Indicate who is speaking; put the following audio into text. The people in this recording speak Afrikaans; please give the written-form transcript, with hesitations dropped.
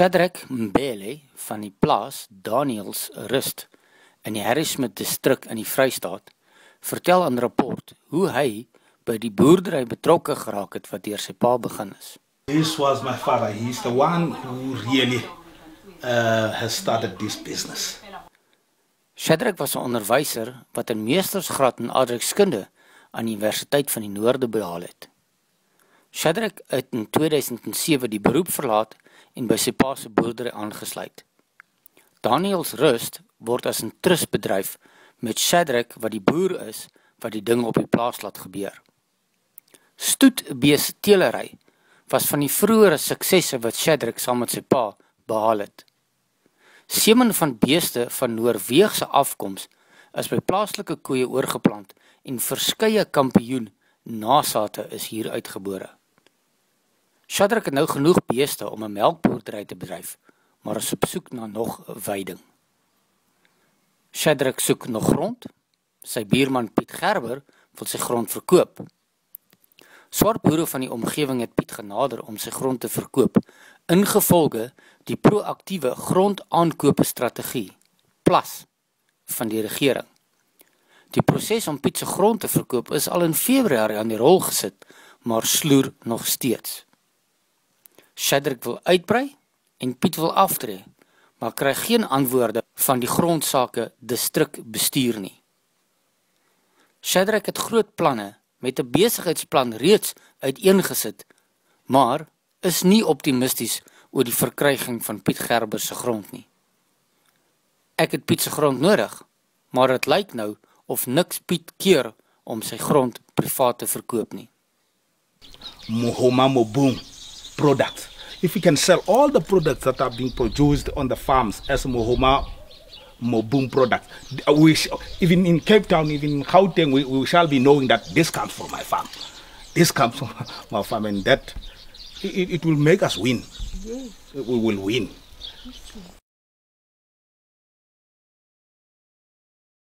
Speaker 1: Shadrack Mbele van die plaas Daniels Rust in die Harrismith distrik in die Vrystaat vertel in rapport hoe hy by die boerdery betrokke geraak het wat deur sy pa begin is.
Speaker 2: This was my father. He's the one who really has started this business.
Speaker 1: Shadrack was 'n onderwyser wat 'n meestersgraad in aardrykskunde aan die Universiteit van die Noorde behaal het. Shadrack het in 2007 die beroep verlaat en by sy pa se boerdery aangesluit. Daniels Rust word as 'n trustbedryf met Shadrack wat die boer is wat die ding op die plaas laat gebeur. Stoetbeesteelery was van die vroeëre suksesse wat Shadrack saam met sy pa behaal het. Semen van beeste van Noorweegse afkoms is by plaaslike koeie oorgeplant en verskeie kampioen nasate is hier uitgebore. Shadrack het nou genoeg beeste om 'n melkboerdery te bedryf, maar is op soek na nog veiding. Shadrack soek nog grond. Sy buurman Piet Gerber wil sy grond verkoop. Swart boere van die omgewing het Piet genader om sy grond te verkoop, ingevolge die proaktiewe grondaankoopstrategie, PLAS, van die regering. Die proses om Piet se grond te verkoop is al in Februarie aan die rol gesit, maar sloer nog steeds. Shadrack wil uitbrei en Piet wil aftree, maar kry geen antwoorde van die grondsake distrikbestuur nie. Shadrack het groot planne met 'n besigheidsplan reeds uiteengesit, maar is nie optimisties oor die verkryging van Piet Gerber se grond nie. Ek het Piet se grond nodig, maar dit lyk nou of niks Piet keer om sy grond privaat te verkoop nie.
Speaker 2: Mohoma Moboom product. If we can sell all the products that are being produced on the farms as Mohoma Moboom product, even in Cape Town, even in Gauteng, we shall be knowing that this comes from my farm. This comes from my farm, and that it will make us win. We will win.